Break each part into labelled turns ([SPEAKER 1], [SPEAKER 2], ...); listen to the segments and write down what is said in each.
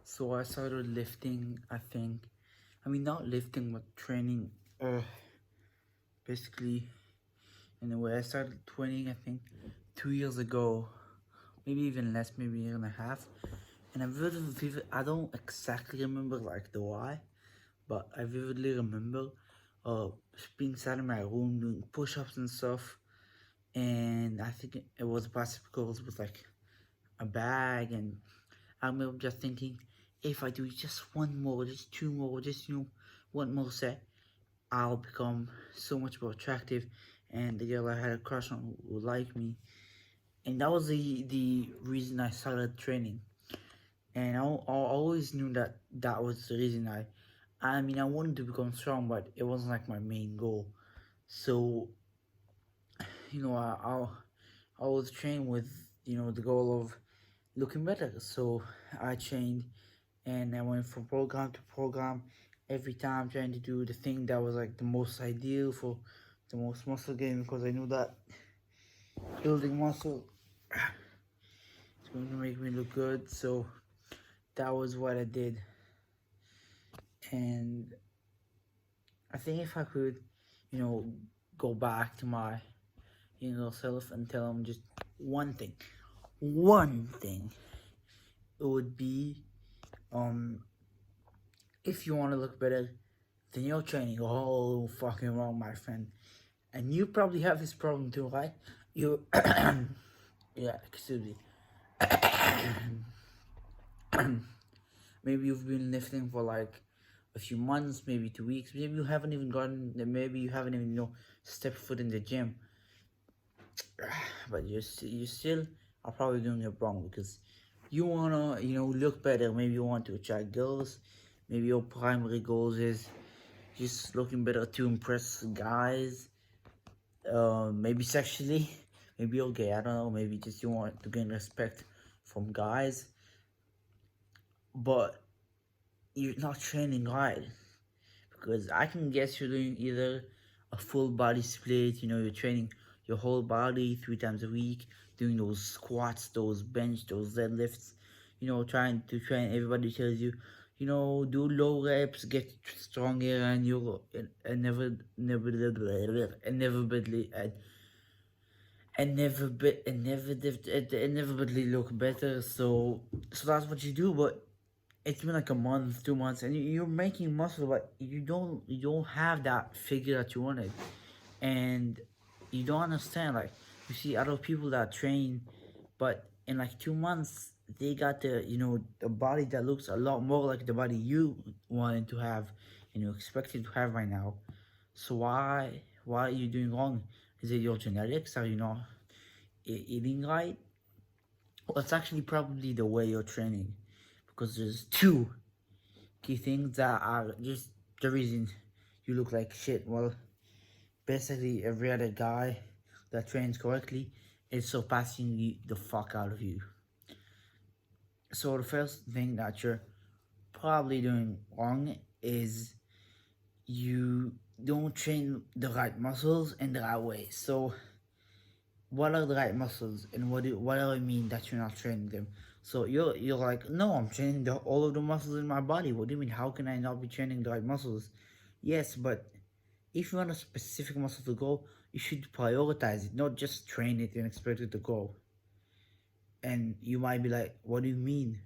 [SPEAKER 1] So I started lifting, I think. I mean, not lifting, but training. Basically, in a way, I started training, I think, 2 years ago. Maybe even less, maybe a year and a half. And I don't exactly remember like the why, but I vividly remember uh, being inside in my room doing push-ups and stuff. And I think it was bicycles with like a bag, and I remember just thinking, if I do just one more, just two more, just one more set, I'll become so much more attractive, and the girl I had a crush on would like me. And that was the reason I started training. And I always knew that that was the reason I mean, I wanted to become strong, but it wasn't like my main goal. So you know, I was trained with the goal of looking better. So I trained and I went from program to program, every time trying to do the thing that was like the most ideal for the most muscle gain, because I knew that building muscle is going to make me look good. So that was what I did. And I think if I could, you know, go back to my self and tell him just one thing, it would be um if you want to look better, then you're training all fucking wrong, my friend. And you probably have this problem too, right? You, yeah, excuse me. Maybe you've been lifting for like a few months, maybe 2 weeks. Maybe you haven't even stepped foot in the gym. But you still are probably doing it wrong, because you wanna look better. Maybe you want to attract girls. Maybe your primary goals is just looking better to impress guys. Maybe sexually, maybe you're gay. I don't know. Maybe just you want to gain respect from guys, but you're not training right. Because I can guess you're doing either a full body split. You're training your whole body 3 times a week, doing those squats, those bench, those deadlifts. Trying to train. Everybody tells you, do low reps, get stronger, and you'll inevitably look better. So that's what you do. But it's been like a month, 2 months, and you're making muscle, but you don't have that figure that you wanted, and you don't understand. Like, you see other people that train, but in like 2 months they got the body that looks a lot more like the body you wanted to have and you expected to have right now. So why are you doing wrong? Is it your genetics? Are you not eating right? Well, it's actually probably the way you're training, because there's two key things that are just the reason you look like shit. Well, basically every other guy that trains correctly is surpassing the fuck out of you. So the first thing that you're probably doing wrong is you don't train the right muscles in the right way. So what are the right muscles, and what do I mean that you're not training them? So you're like, no, I'm training all of the muscles in my body. What do you mean? How can I not be training the right muscles? Yes, but if you want a specific muscle to grow, you should prioritize it, not just train it and expect it to grow. And you might be like, what do you mean?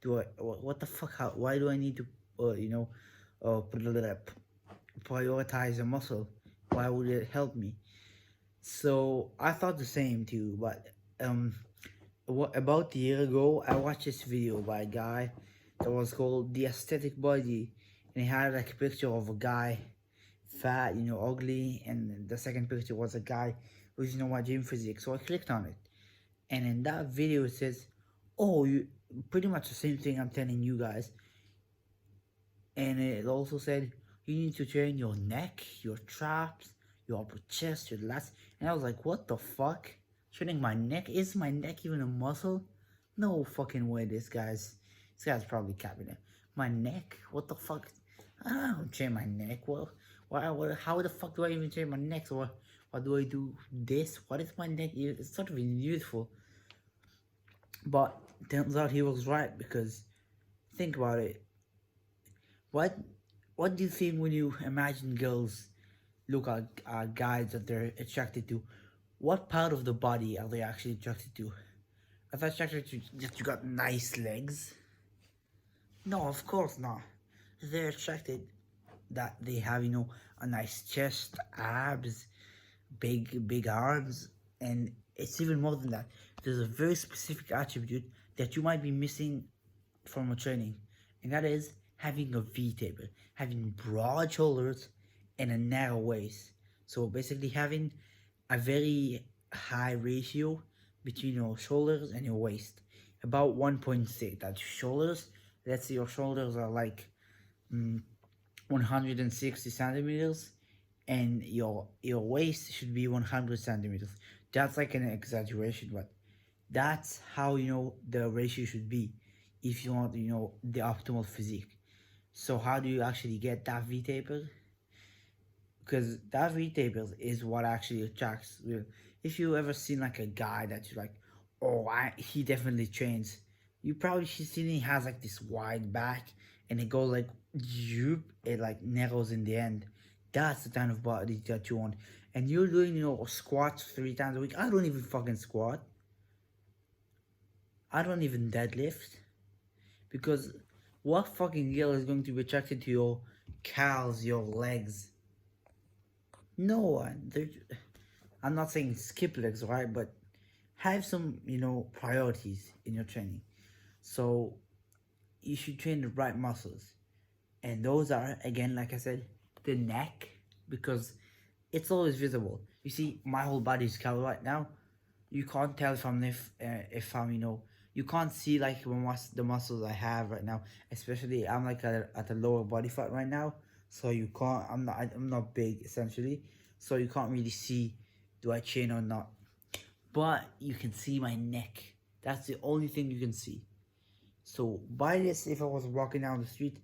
[SPEAKER 1] What the fuck? Why do I need to, prioritize a muscle? Why would it help me? So I thought the same too, but about a year ago, I watched this video by a guy that was called The Aesthetic Body, and he had like a picture of a guy, fat, ugly, and the second picture was a guy with my gym physique. So I clicked on it, and in that video it says, "Oh, you pretty much the same thing I'm telling you guys," and it also said you need to train your neck, your traps, your upper chest, your lats. And I was like, what the fuck? Training my neck? Is my neck even a muscle? No fucking way. This guy's probably capping it. My neck? What the fuck? I don't train my neck. Well, how the fuck do I even train my neck? So what do I do? This? What is my neck? It's sort of useful. But turns out he was right, because think about it. What what do you think when you imagine girls look at guys that they're attracted to? What part of the body are they actually attracted to? Are they attracted to that you got nice legs? No, of course not. They're attracted that they have, a nice chest, abs, big arms, and it's even more than that. There's a very specific attribute that you might be missing from a training, and that is having a V taper, having broad shoulders and a narrow waist. So basically having a very high ratio between your shoulders and your waist, about 1.6. That shoulders, let's say your shoulders are like 160 centimeters, and your waist should be 100 centimeters. That's like an exaggeration, but that's how the ratio should be if you want the optimal physique. So how do you actually get that V taper? Because that V taper is what actually attracts. If you ever seen like a guy that you're like, oh, he definitely trains, you probably seen he has like this wide back and it goes like zoop, it like narrows in the end. That's the kind of body that you want. And you're doing squats 3 times a week. I don't even fucking squat. I don't even deadlift. Because what fucking girl is going to be attracted to your calves, your legs? No one. I'm not saying skip legs, right? But have some, priorities in your training. So you should train the right muscles. And those are, again, like I said, the neck, because it's always visible. You see, my whole body is covered right now. You can't tell if I'm you can't see like the muscles I have right now. Especially I'm like at a lower body fat right now, so you can't. I'm not big essentially, so you can't really see do I train or not. But you can see my neck. That's the only thing you can see. So by this, if I was walking down the street,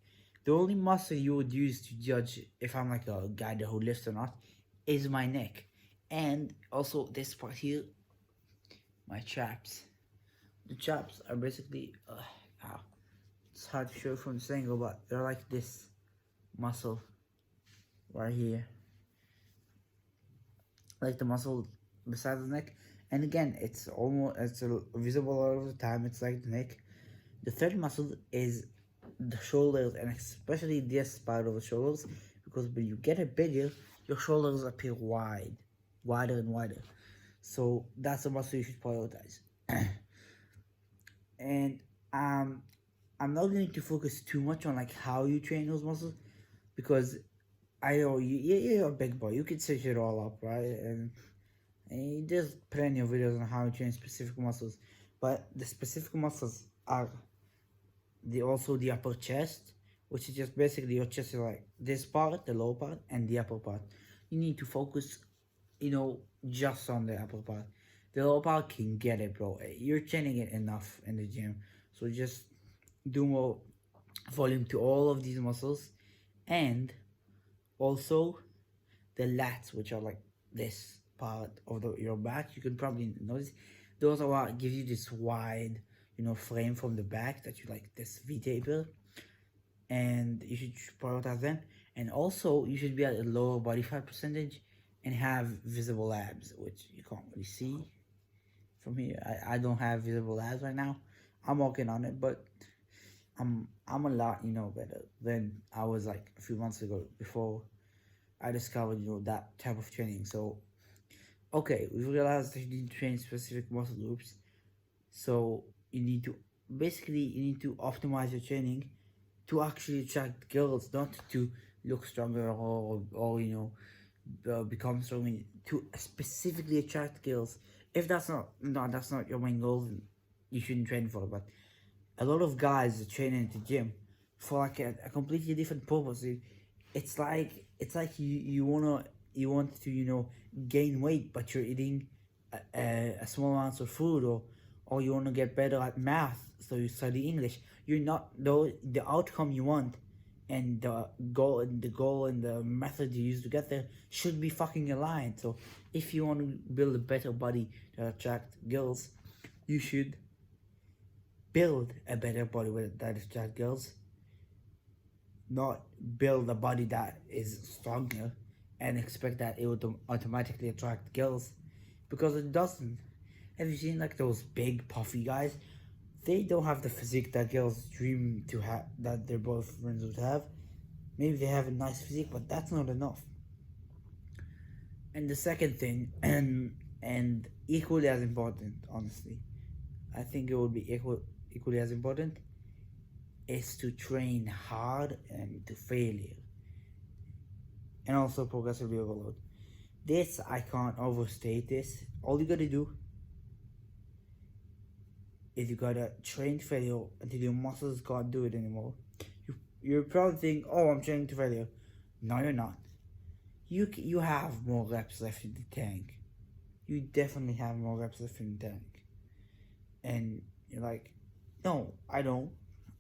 [SPEAKER 1] the only muscle you would use to judge if I'm like a guy who lifts or not is my neck. And also this part here, my traps. The traps are basically, it's hard to show from this angle, but they're like this muscle right here. Like the muscle beside the neck. And again, it's visible all of the time. It's like the neck. The third muscle is the shoulders, and especially this part of the shoulders, because when you get it bigger, your shoulders appear wider and wider. So that's a muscle you should prioritize. And I'm not going to focus too much on like how you train those muscles, because I know you're a big boy. You can search it all up, right? And there's plenty of videos on how to train specific muscles, but the specific muscles are also the upper chest, which is just basically your chest is like this part, the lower part, and the upper part. You need to focus, just on the upper part. The lower part can get it, bro. You're training it enough in the gym, so just do more volume to all of these muscles, and also the lats, which are like this part of your back. You can probably notice those are what give you this wide frame from the back that you like this V taper, and you should prioritize them. And also you should be at a lower body fat percentage and have visible abs, which you can't really see from here. I don't have visible abs right now. I'm working on it, but I'm a lot better than I was like a few months ago before I discovered that type of training. So okay, we realized that you need to train specific muscle groups. So you need to optimize your training to actually attract girls, not to look stronger or become strong, to specifically attract girls. If that's not your main goal, then you shouldn't train for it. But a lot of guys train in the gym for like a completely different purpose. It's like you want to gain weight, but you're eating a small amount of food, or you want to get better at math, so you study English. You're not the outcome you want, and the goal and the method you use to get there should be fucking aligned. So if you want to build a better body to attract girls, you should build a better body that attracts girls, not build a body that is stronger and expect that it would automatically attract girls, because it doesn't. Have you seen like those big puffy guys? They don't have the physique that girls dream to have, that their boyfriends would have. Maybe they have a nice physique, but that's not enough. And the second thing, and equally as important, honestly, I think it would be equally as important, is to train hard and to failure, and also progressively overload. This, I can't overstate this. All you gotta do is you gotta train to failure until your muscles can't do it anymore. You probably think, oh, I'm training to failure. No, you're not. You have more reps left in the tank. You definitely have more reps left in the tank. And you're like, no, I don't.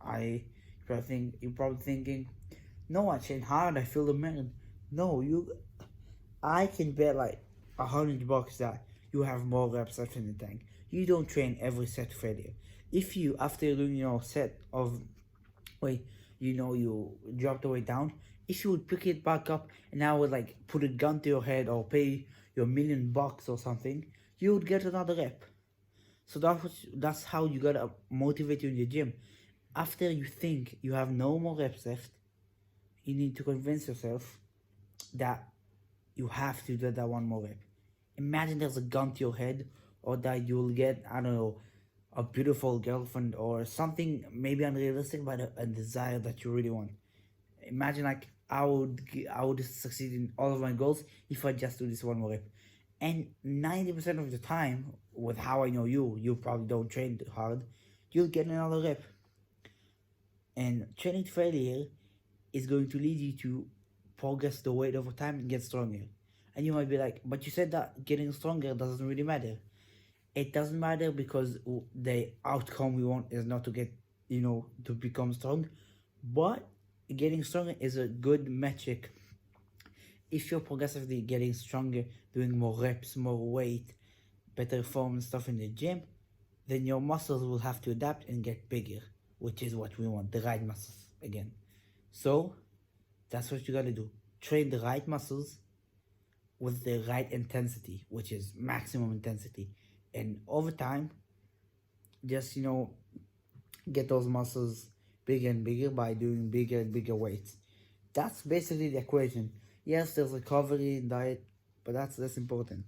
[SPEAKER 1] You're probably thinking, no, I train hard. I feel the man. No, I can bet like $100 that you have more reps left in the tank. You don't train every set to failure. If you, after doing your set of weight, you drop the weight down, if you would pick it back up and now would like put a gun to your head or pay your $1,000,000 or something, you would get another rep. So that's how you gotta motivate you in the gym. After you think you have no more reps left, you need to convince yourself that you have to do that one more rep. Imagine there's a gun to your head, or that you'll get, I don't know, a beautiful girlfriend or something maybe unrealistic, but a desire that you really want. Imagine like I would succeed in all of my goals if I just do this one more rep. And 90% of the time, with how I know you probably don't train hard, you'll get another rep. And training to failure is going to lead you to progress the weight over time and get stronger. And you might be like, but you said that getting stronger doesn't really matter. It doesn't matter because the outcome we want is not to get, to become strong. But getting stronger is a good metric. If you're progressively getting stronger, doing more reps, more weight, better form and stuff in the gym, then your muscles will have to adapt and get bigger, which is what we want, the right muscles again. So that's what you gotta do. Train the right muscles with the right intensity, which is maximum intensity. And over time, just, get those muscles bigger and bigger by doing bigger and bigger weights. That's basically the equation. Yes, there's recovery and diet, but that's less important.